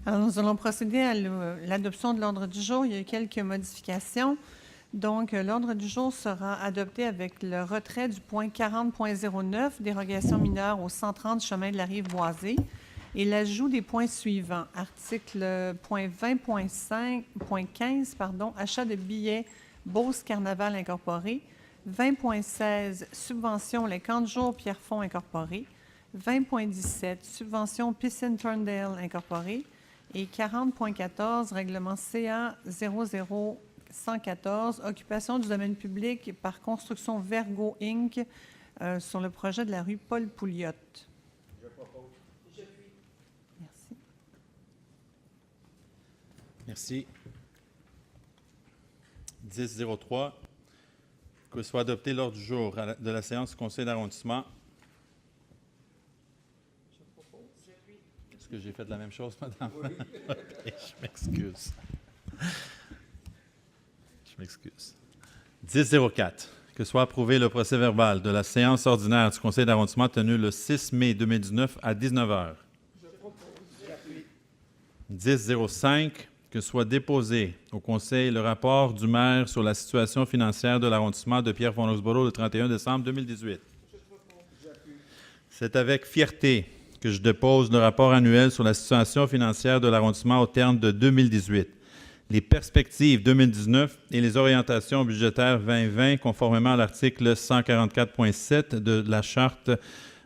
Alors, nous allons procéder à l'adoption de l'ordre du jour. Il y a eu quelques modifications. Donc, l'ordre du jour sera adopté avec le retrait du point 40.09, dérogation mineure au 130 chemin de la rive boisée, et l'ajout des points suivants. Article point 20.15, achat de billets Beauce Carnaval Incorporé. 20.16, subvention Les Camps de jour Pierrefonds Incorporé. 20.17, subvention Piscine Turndale Incorporé. Et 40.14, règlement CA 00114, occupation du domaine public par Construction Vergo Inc. Sur le projet de la rue Paul Pouliot. Je propose. Merci. Merci. 10.03, que soit adopté l'ordre du jour de la séance du conseil d'arrondissement. Est-ce que j'ai fait la même chose, madame? Oui. Okay, je m'excuse. Je m'excuse. 10.04, que soit approuvé le procès-verbal de la séance ordinaire du conseil d'arrondissement tenue le 6 mai 2019 à 19h. Je propose. J'appuie. 10.05, que soit déposé au conseil le rapport du maire sur la situation financière de l'arrondissement de Pierrefonds-Roxboro le 31 décembre 2018. C'est avec fierté que je dépose le rapport annuel sur la situation financière de l'arrondissement au terme de 2018, les perspectives 2019 et les orientations budgétaires 2020 conformément à l'article 144.7 de la Charte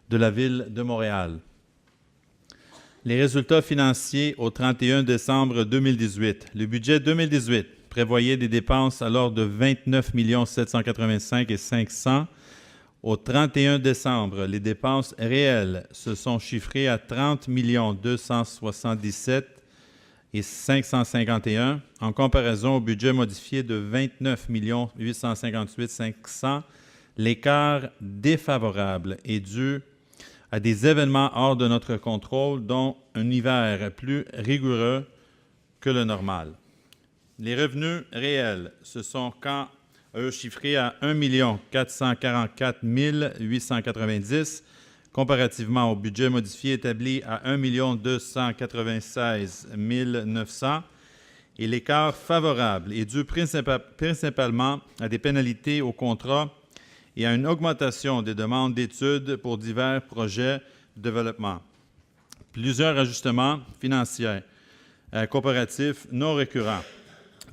de la Ville de Montréal. Les résultats financiers au 31 décembre 2018. Le budget 2018 prévoyait des dépenses à l'ordre de 29 785 500. Au 31 décembre, les dépenses réelles se sont chiffrées à 30 277 551 en comparaison au budget modifié de 29 858 500. L'écart défavorable est dû à des événements hors de notre contrôle, dont un hiver plus rigoureux que le normal. Les revenus réels se sont quant à eux chiffrés à 1 444 890, comparativement au budget modifié établi à 1 296 900. Et l'écart favorable est dû principalement à des pénalités au contrat et à une augmentation des demandes d'études pour divers projets de développement. Plusieurs ajustements financiers comparatifs non récurrents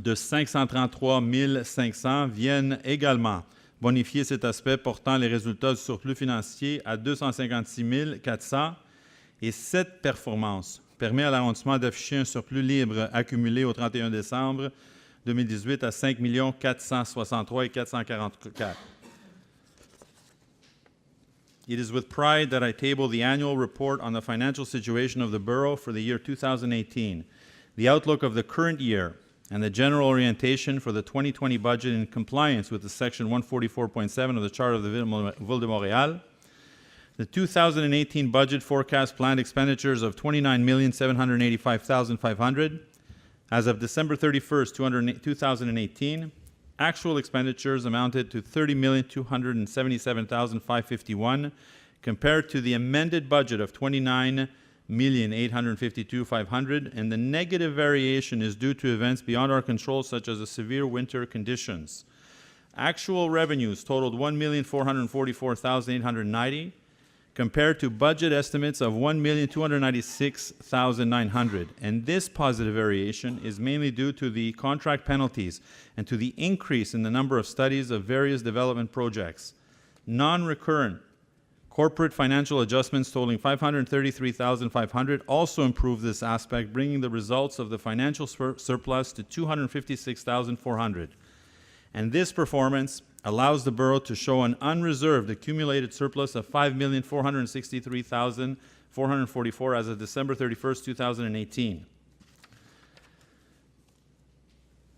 de 533 500 viennent également bonifier cet aspect, portant les résultats du surplus financier à 256 400. Et cette performance permet à l'arrondissement d'afficher un surplus libre accumulé au 31 décembre 2018 à 5 463 444. It is with pride that I table the annual report on the financial situation of the borough for the year 2018, the outlook of the current year, and the general orientation for the 2020 budget in compliance with the Section 144.7 of the Charter of the Ville de Montréal. The 2018 budget forecast planned expenditures of $29,785,500. As of December 31st, 2018, actual expenditures amounted to $30,277,551 compared to the amended budget of $29,852,500, and the negative variation is due to events beyond our control such as the severe winter conditions. Actual revenues totaled $1,444,890 compared to budget estimates of $1,296,900. And this positive variation is mainly due to the contract penalties and to the increase in the number of studies of various development projects. Non-recurrent corporate financial adjustments totaling $533,500 also improved this aspect, bringing the results of the financial surplus to $256,400. And this performance allows the borough to show an unreserved accumulated surplus of $5,463,444 as of December 31st, 2018.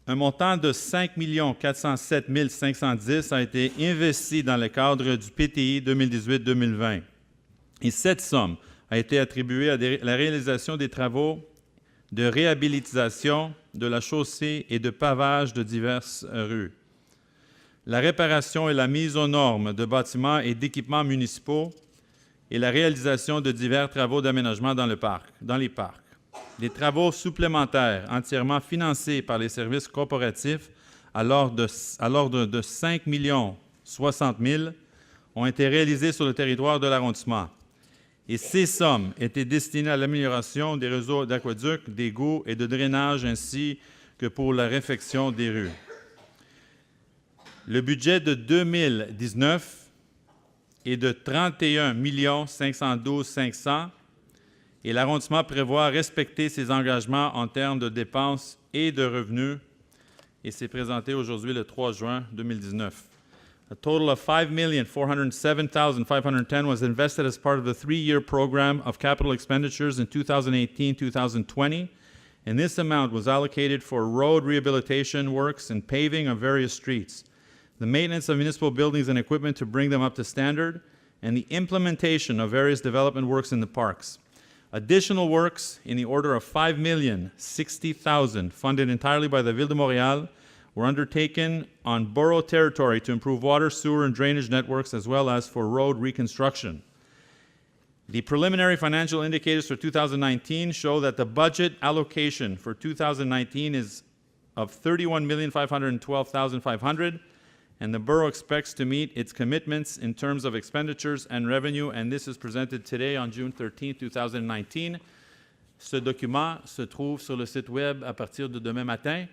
Un montant de 5 407 510 a été investi dans le cadre du PTI 2018-2020. Et cette somme a été attribuée à la réalisation des travaux de réhabilitation de la chaussée et de pavage de diverses rues, la réparation et la mise aux normes de bâtiments et d'équipements municipaux et la réalisation de divers travaux d'aménagement dans les parcs. des travaux supplémentaires entièrement financés par les services corporatifs à l'ordre de 5 060 000 ont été réalisés sur le territoire de l'arrondissement. Et ces sommes étaient destinées à l'amélioration des réseaux d'aqueducs, d'égouts et de drainage ainsi que pour la réfection des rues. Le budget de 2019 est de 31 512 500 et l'arrondissement prévoit respecter ses engagements en termes de dépenses et de revenus et c'est présenté aujourd'hui le 3 juin 2019. A total of $5,407,510 was invested as part of the 3-year program of capital expenditures in 2018-2020, and this amount was allocated for road rehabilitation works and paving of various streets, the maintenance of municipal buildings and equipment to bring them up to standard, and the implementation of various development works in the parks. Additional works in the order of $5,060,000 funded entirely by the Ville de Montréal were undertaken on borough territory to improve water, sewer, and drainage networks, as well as for road reconstruction. The preliminary financial indicators for 2019 show that the budget allocation for 2019 is of $31,512,500, and the borough expects to meet its commitments in terms of expenditures and revenue, and this is presented today on June 13, 2019. Ce document se trouve sur le site web à partir de demain matin.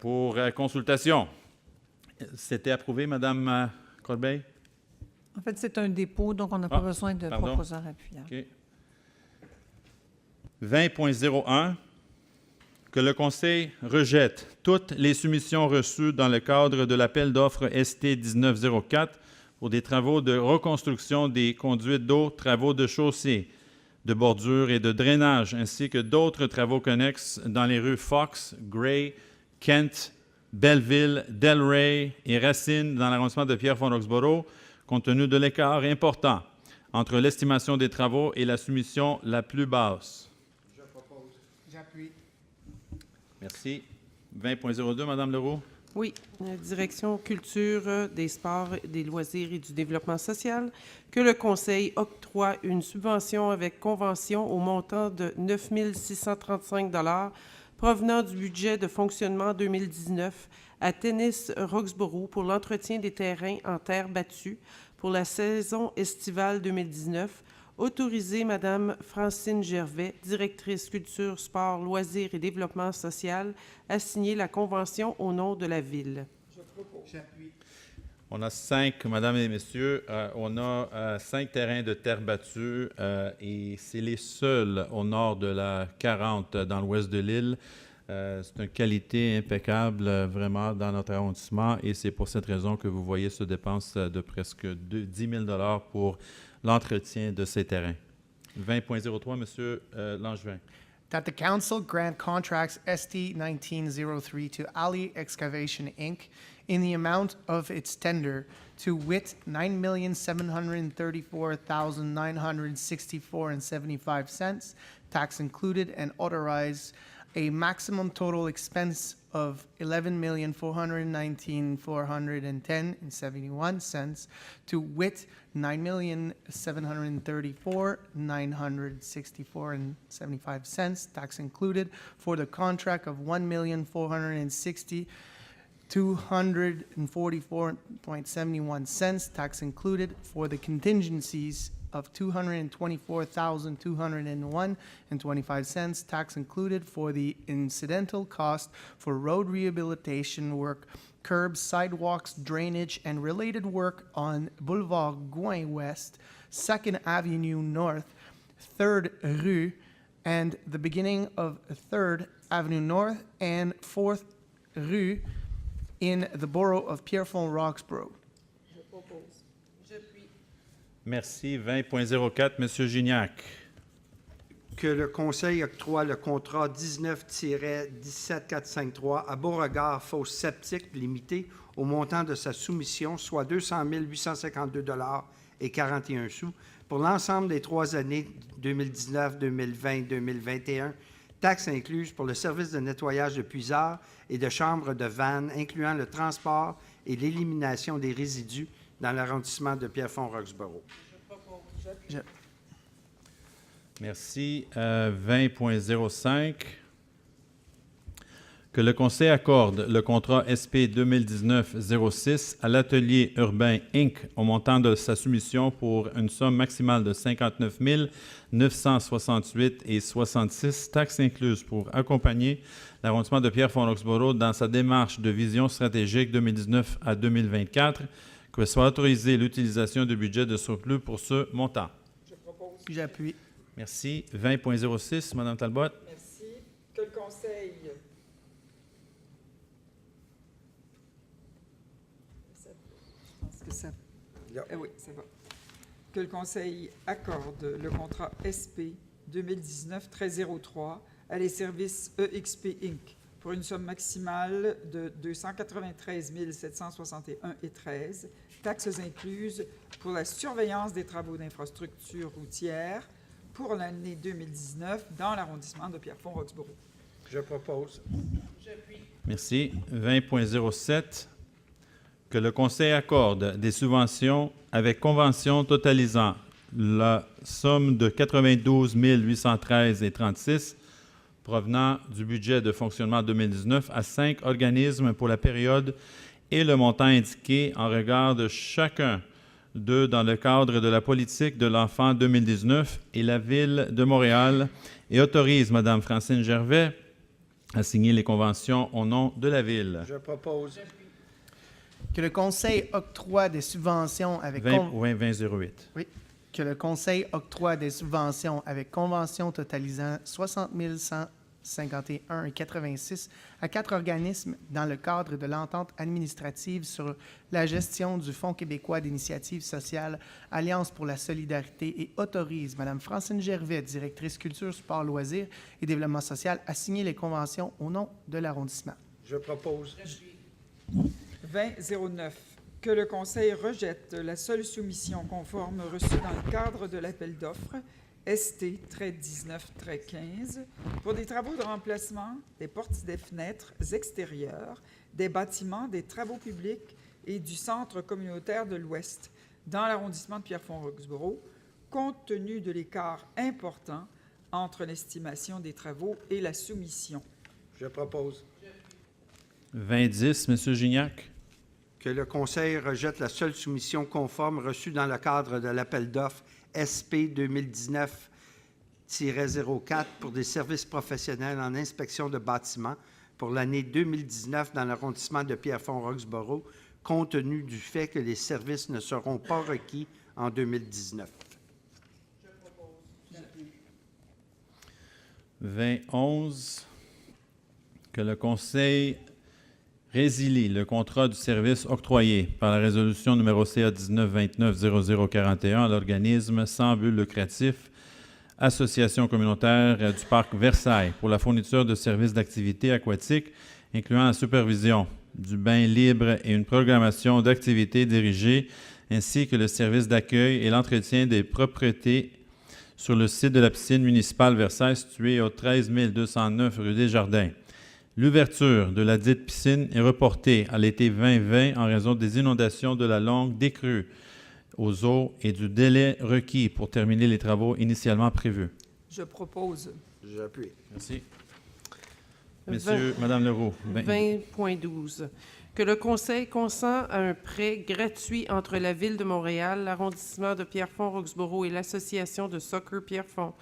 Pour consultation. C'était approuvé, Mme Corbeil? En fait, c'est un dépôt, donc on n'a pas besoin de proposeur appuyant. Okay. 20.01, que le Conseil rejette toutes les soumissions reçues dans le cadre de l'appel d'offres ST 1904 pour des travaux de reconstruction des conduites d'eau, travaux de chaussée, de bordure et de drainage, ainsi que d'autres travaux connexes dans les rues Fox, Gray, Kent, Belleville, Delray et Racine dans l'arrondissement de Pierrefonds-Roxborough, compte tenu de l'écart important entre l'estimation des travaux et la soumission la plus basse. Je propose. J'appuie. Merci. 20.02, Mme Leroux. Oui, Direction culture, des sports, des loisirs et du développement social, que le Conseil octroie une subvention avec convention au montant de 9 635 $ provenant du budget de fonctionnement 2019 à Tennis Roxborough pour l'entretien des terrains en terre battue pour la saison estivale 2019. Autoriser Mme Francine Gervais, directrice culture, sport, loisirs et développement social, à signer la convention au nom de la Ville. Je propose. J'appuie. On a 5, Mesdames et Messieurs, on a 5 terrains de terre battue et c'est les seuls au nord de la 40 dans l'ouest de l'île. C'est une qualité impeccable vraiment dans notre arrondissement et c'est pour cette raison que vous voyez ce dépense de presque 10 000 $ pour l'entretien de ces terrains. 20.03, M. Langevin. That the council grant contracts ST 1903 to Ali Excavation, Inc. in the amount of its tender to wit $9,734,964.75, tax included, and authorize a maximum total expense of $11,419,410.71 to wit $9,734,964.75, tax included, for the contract of $1,460,244.71, tax included, for the contingencies of $224,201.25, tax included, for the incidental cost for road rehabilitation work, curbs, sidewalks, drainage, and related work on Boulevard Gouin West, 2nd Avenue North, 3rd Rue, and the beginning of 3rd Avenue North and 4th Rue in the borough of Pierrefonds-Roxborough. Je propose. J'appuie. Merci. 20.04, M. Gignac. Que le Conseil octroie le contrat 19-17453 à Beauregard Fosse Septique Limité au montant de sa soumission, soit 200 852 $ et 41 sous, pour l'ensemble des 3 années 2019, 2020, 2021, taxes incluses pour le service de nettoyage de puisards et de chambres de vannes, incluant le transport et l'élimination des résidus dans l'arrondissement de Pierrefonds-Roxborough. Merci. 20.05. Que le Conseil accorde le contrat SP 2019-06 à l'Atelier urbain Inc. au montant de sa soumission pour une somme maximale de 59 968,66 taxes incluses pour accompagner l'arrondissement de Pierrefonds-Roxboro dans sa démarche de vision stratégique 2019 à 2024, que soit autorisée l'utilisation du budget de surplus pour ce montant. J'appuie. Merci. 20.06, Mme Talbot. Merci. Que le Conseil... Je pense que ça... oui, ça va. Que le Conseil accorde le contrat SP 2019-1303 à les services EXP Inc. pour une somme maximale de 293 761,13 taxes incluses pour la surveillance des travaux d'infrastructure routière pour l'année 2019 dans l'arrondissement de Pierrefonds-Roxboro. Je propose. Merci. 20.07. Que le Conseil accorde des subventions avec convention totalisant la somme de 92 813,36 provenant du budget de fonctionnement 2019 à 5 organismes pour la période et le montant indiqué en regard de chacun d'eux dans le cadre de la politique de l'enfant 2019 et la Ville de Montréal et autorise Mme Francine Gervais à signer les conventions au nom de la Ville. Je propose. Que le Conseil octroie des subventions avec... 2008. Oui. Que le Conseil octroie des subventions avec convention totalisant 60 151,86 à 4 organismes dans le cadre de l'entente administrative sur la gestion du Fonds québécois d'initiative sociale Alliance pour la solidarité et autorise Mme Francine Gervais, directrice culture, sport, loisirs et développement social, à signer les conventions au nom de l'arrondissement. Je propose. 2009. Que le Conseil rejette la seule soumission conforme reçue dans le cadre de l'appel d'offres ST-19-15 pour des travaux de remplacement des portes des fenêtres extérieures, des bâtiments, des travaux publics et du centre communautaire de l'Ouest dans l'arrondissement de Pierrefonds-Roxboro, compte tenu de l'écart important entre l'estimation des travaux et la soumission. Je propose. 2010, M. Gignac. Que le Conseil rejette la seule soumission conforme reçue dans le cadre de l'appel d'offres SP 2019-04 pour des services professionnels en inspection de bâtiments pour l'année 2019 dans l'arrondissement de Pierrefonds-Roxboro, compte tenu du fait que les services ne seront pas requis en 2019. 2011. Que le Conseil résilie le contrat du service octroyé par la résolution numéro CA 1929-0041 à l'organisme sans but lucratif Association communautaire du Parc Versailles pour la fourniture de services d'activités aquatiques, incluant la supervision du bain libre et une programmation d'activités dirigées, ainsi que le service d'accueil et l'entretien des propriétés sur le site de la piscine municipale Versailles située au 13 209 rue Desjardins. L'ouverture de la dite piscine est reportée à l'été 2020 en raison des inondations de la longue décrue aux eaux et du délai requis pour terminer les travaux initialement prévus. Je propose. J'appuie. Merci. Messieurs, Madame Leroux. 20.12. Que le Conseil consent à un prêt gratuit entre la Ville de Montréal, l'arrondissement de Pierrefonds-Roxboro et l'Association de soccer Pierrefonds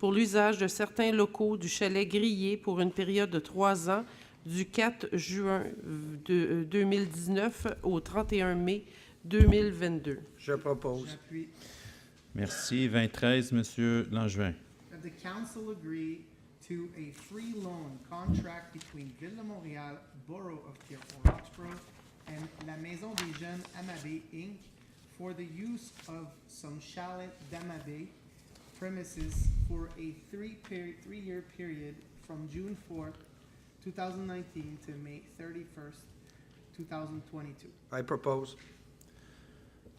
pour l'usage de certains locaux du chalet Grillé pour une période de 3 ans, du 4 juin 2019 au 31 mai 2022. Je propose. J'appuie. Merci. 2013, Monsieur Langevin. That the council agree to a free loan contract between Ville de Montréal, Borough of Pierrefonds-Roxboro, and La Maison des Jeunes Amabé, Inc. for the use of some chalet d'Amabé premises for a three-year period from June 4th, 2019 to May 31st, 2022. I propose.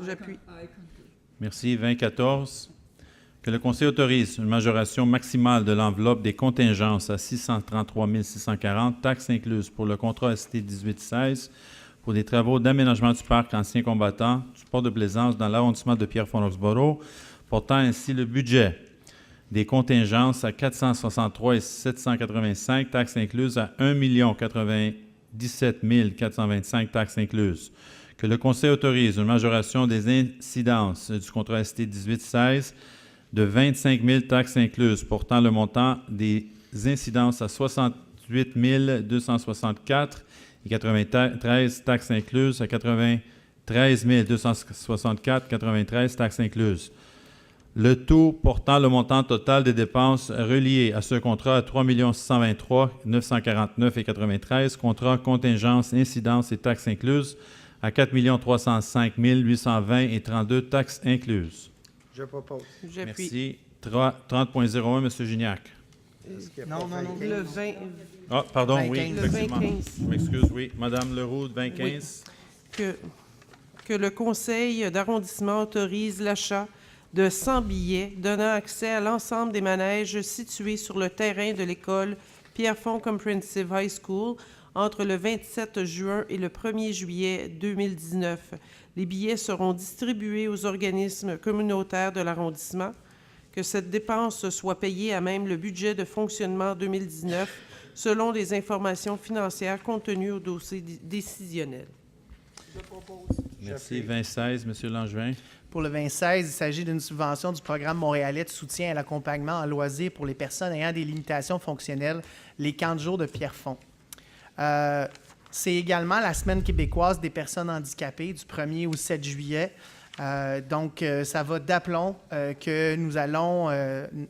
J'appuie. Merci. 2014. Que le Conseil autorise une majoration maximale de l'enveloppe des contingences à 633 640, taxes incluses pour le contrat ST 1816 pour des travaux d'aménagement du parc ancien combattant du port de Plaisance dans l'arrondissement de Pierrefonds-Roxboro, portant ainsi le budget des contingences à 463 785, taxes incluses à 1 097 425, taxes incluses. Que le Conseil autorise une majoration des incidences du contrat ST 1816 de 25 000 taxes incluses, portant le montant des incidences à 68 264 et 93 taxes incluses à 93 264, 93 taxes incluses. Le taux portant le montant total des dépenses reliées à ce contrat à 3 623 949 et 93, contrat contingence, incidences et taxes incluses à 4 305 820 et 32 taxes incluses. Je propose. J'appuie. Merci. 30.01, M. Gignac. Est-ce qu'il y a Non, pas non, non. 20? Le 20, Ah, pardon, oui, 2015. le effectivement. 2015. Je m'excuse, oui. Madame Leroux, 2015. Que le conseil d'arrondissement autorise l'achat de 100 billets donnant accès à l'ensemble des manèges situés sur le terrain de l'école Pierrefonds Comprehensive High School entre le 27 juin et le 1er juillet 2019. Les billets seront distribués aux organismes communautaires de l'arrondissement. Que cette dépense soit payée à même le budget de fonctionnement 2019 selon les informations financières contenues au dossier décisionnel. Je propose. Merci. 2016, M. Langevin. Pour le 2016, il s'agit d'une subvention du programme montréalais de soutien à l'accompagnement en loisirs pour les personnes ayant des limitations fonctionnelles, les camps de jour de Pierrefonds. C'est également la Semaine québécoise des personnes handicapées du 1er au 7 juillet. Donc, ça va d'aplomb que nous allons,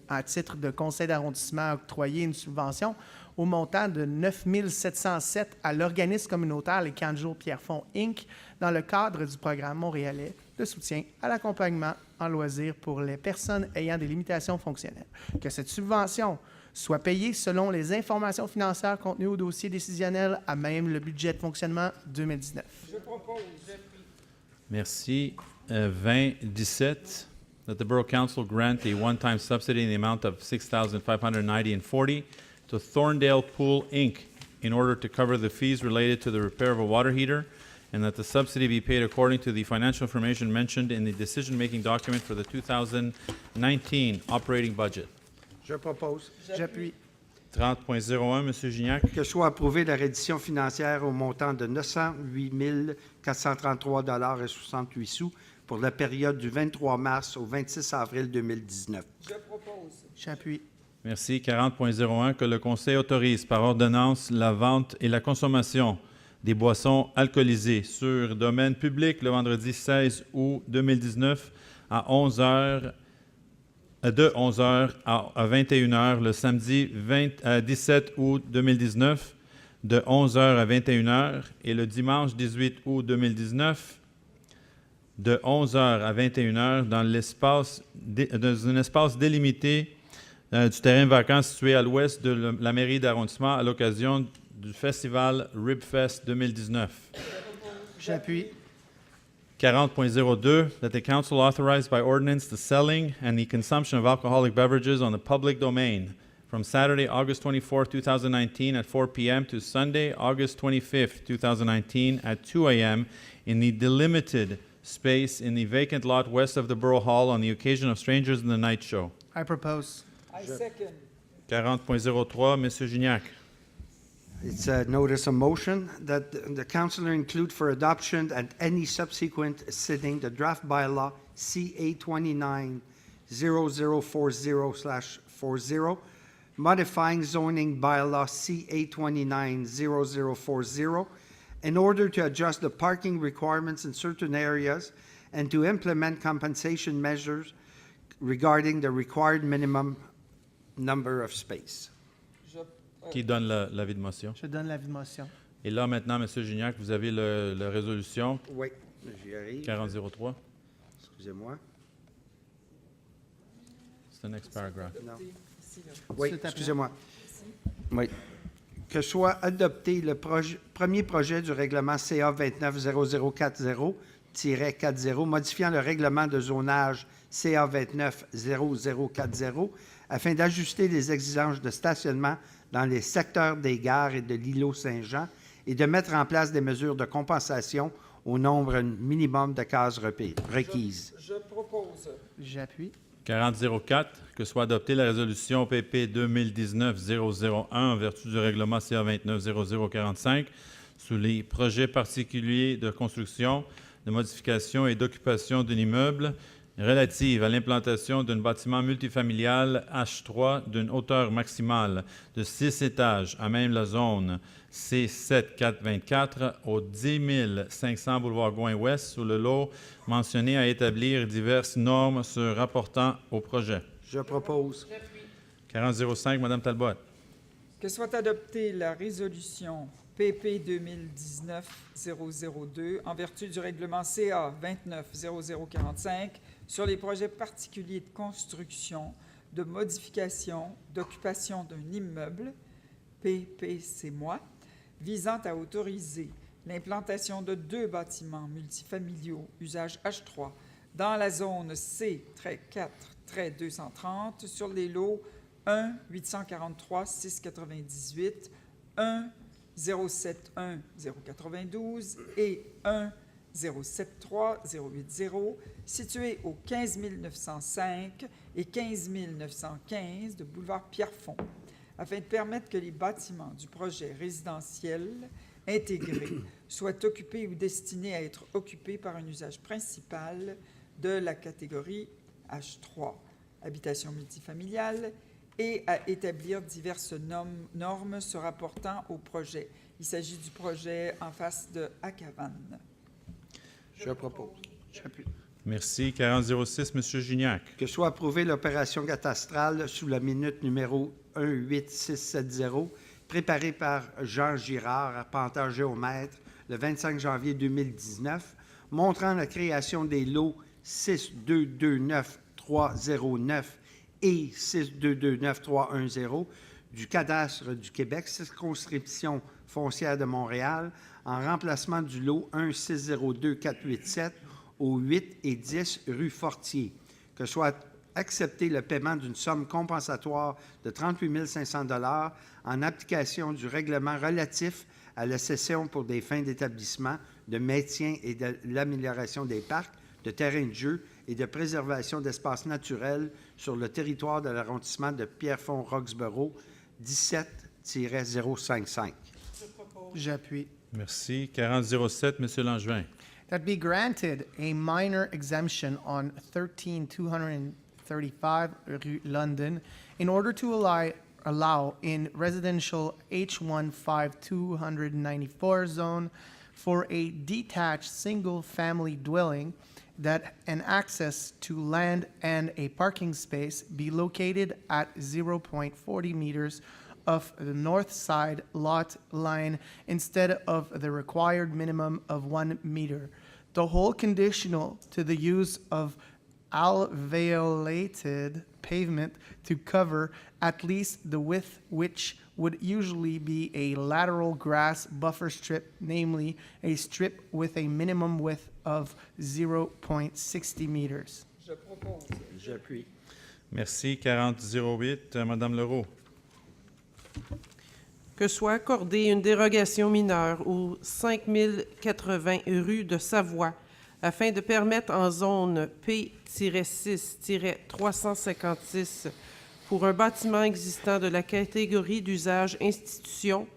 à titre de conseil d'arrondissement, octroyer une subvention au montant de 9 707 à l'organisme communautaire Les Camps de jour Pierrefonds, Inc., dans le cadre du programme montréalais de soutien à l'accompagnement en loisirs pour les personnes ayant des limitations fonctionnelles. Que cette subvention soit payée selon les informations financières contenues au dossier décisionnel à même le budget de fonctionnement 2019. Je propose. Merci. 2017, that the Borough Council grant a one-time subsidy in the amount of $6,590.40 to Thorndale Pool, Inc., in order to cover the fees related to the repair of a water heater, and that the subsidy be paid according to the financial information mentioned in the decision-making document for the 2019 operating budget. Je propose. J'appuie. 30.01, M. Gignac. Que soit approuvée la reddition financière au montant de 908 433,68 $ pour la période du 23 mars au 26 avril 2019. Je propose. J'appuie. Merci. 40.01, que le Conseil autorise par ordonnance la vente et la consommation des boissons alcoolisées sur domaine public le vendredi 16 août 2019 à 11 h, de 11 h à 21 h, le samedi 17 août 2019 de 11 h à 21 h et le dimanche 18 août 2019 de 11 h à 21 h dans un espace délimité du terrain vacant situé à l'ouest de la mairie d'arrondissement à l'occasion du festival Ribfest 2019. J'appuie. 40.02, that the council authorized by ordinance the selling and the consumption of alcoholic beverages on the public domain from Saturday, August 24, 2019 at 4 p.m. to Sunday, August 25, 2019 at 2 a.m. in the delimited space in the vacant lot west of the Borough Hall on the occasion of Strangers in the Night Show. I propose. I second. 40.03, M. Gignac. It's a notice of motion that the councilor include for adoption at any subsequent sitting the draft bylaw CA 290040/40, modifying zoning bylaw CA 290040 in order to adjust the parking requirements in certain areas and to implement compensation measures regarding the required minimum number of space. Qui donne l'avis de motion? Je donne l'avis de motion. Et là, maintenant, M. Gignac, vous avez la résolution Oui, j'y arrive. 4003. Excusez-moi. C'est the next paragraph. Non. Ici, là. Oui, Tout à fait. excusez-moi. Oui. Que soit adopté le premier projet du règlement CA 290040-40, modifiant le règlement de zonage CA 290040 afin d'ajuster les exigences de stationnement dans les secteurs des gares et de l'îlot Saint-Jean et de mettre en place des mesures de compensation au nombre minimum de cases requises. Je propose. J'appuie. 4004, que soit adoptée la résolution PP 2019-001 en vertu du règlement CA 290045 sous les projets particuliers de construction, de modification et d'occupation d'un immeuble relative à l'implantation d'un bâtiment multifamilial H3 d'une hauteur maximale de 6 étages à même la zone C7424 au 10 500 boulevard Gouin-Ouest sous le lot mentionné à établir diverses normes se rapportant au projet. Je propose. 4005, Mme Talbot. Que soit adoptée la résolution PP 2019-002 en vertu du règlement CA 290045 sur les projets particuliers de construction, de modification, d'occupation d'un immeuble, PPC-moi, visant à autoriser l'implantation de 2 bâtiments multifamiliaux usage H3 dans la zone C-4-230 sur les lots 1 843 698, 1 071 092 et 1 073 080 situés au 15 905 et 15 915 de boulevard Pierrefonds, afin de permettre que les bâtiments du projet résidentiel intégré soient occupés ou destinés à être occupés par un usage principal de la catégorie H3, habitation multifamiliale, et à établir diverses normes se rapportant au projet. Il s'agit du projet en face de Acavan. Je propose. J'appuie. Merci. 4006, M. Gignac. Que soit approuvée l'opération cadastrale sous la minute numéro 18670, préparée par Jean Girard, arpenteur géomètre, le 25 janvier 2019, montrant la création des lots 6229309 et 6229310 du cadastre du Québec, circonscription foncière de Montréal, en remplacement du lot 1602487 au 8 et 10 rue Fortier. Que soit accepté le paiement d'une somme compensatoire de 38 500 $ en application du règlement relatif à la cession pour des fins d'établissement, de maintien et de l'amélioration des parcs, de terrains de jeu et de préservation d'espaces naturels sur le territoire de l'arrondissement de Pierrefonds-Roxborough 17-055. J'appuie. Merci. 4007, M. Langevin. That be granted a minor exemption on 13235 Rue London in order to allow in residential H15294 zone for a detached single-family dwelling that an access to land and a parking space be located at 0.40 meters of the north side lot line instead of the required minimum of 1 meter. The whole conditional to the use of alveolated pavement to cover at least the width which would usually be a lateral grass buffer strip, namely a strip with a minimum width of 0.60 meters. Je propose. J'appuie. Merci. 4008, Mme Leroux. Que soit accordée une dérogation mineure au 5080 rue de Savoie afin de permettre en zone P-6-356 pour un bâtiment existant de la catégorie d'usage institution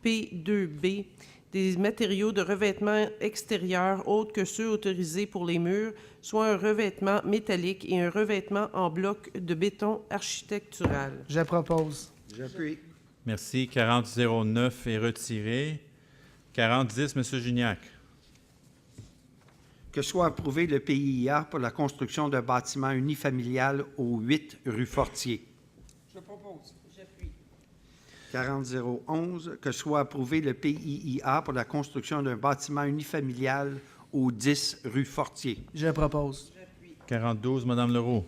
P2B des matériaux de revêtement extérieur autres que ceux autorisés pour les murs, soit un revêtement métallique et un revêtement en bloc de béton architectural. Je propose. J'appuie. Merci. 4009 est retiré. 4010, M. Gignac. Que soit approuvé le PIA pour la construction d'un bâtiment unifamilial au 8 rue Fortier. Je propose. 4011, que soit approuvé le PIIA pour la construction d'un bâtiment unifamilial au 10 rue Fortier. Je propose. 4012, Mme Leroux.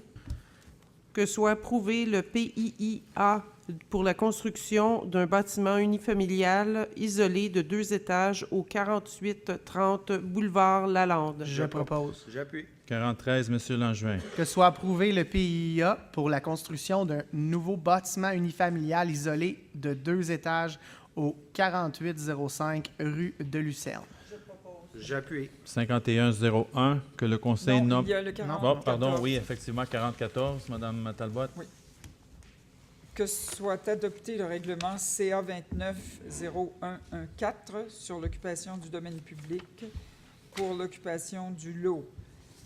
Que soit approuvé le PIIA pour la construction d'un bâtiment unifamilial isolé de 2 étages au 4830 boulevard Lalande. Je propose. J'appuie. 4013, M. Langevin. Que soit approuvé le PIA pour la construction d'un nouveau bâtiment unifamilial isolé de 2 étages au 4805 rue de Lucerne. J'appuie. 5101, que le Conseil Non, nomme... il y a le 40. Bon, pardon, oui, effectivement, 4014, Mme Talbot. Que soit adopté le règlement CA 29-0114 sur l'occupation du domaine public pour l'occupation du lot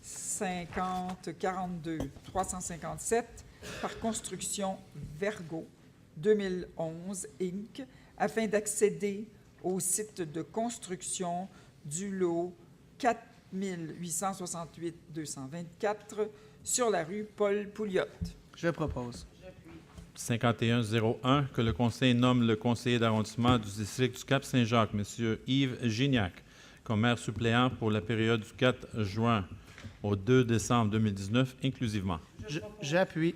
5042-357 par construction Vergo 2011 Inc. afin d'accéder au site de construction du lot 4868-224 sur la rue Paul Pouliot. Je propose. 5101, que le Conseil nomme le conseiller d'arrondissement du district du Cap-Saint-Jacques, M. Yves Gignac, comme maire suppléant pour la période du 4 juin au 2 décembre 2019 inclusivement. J'appuie.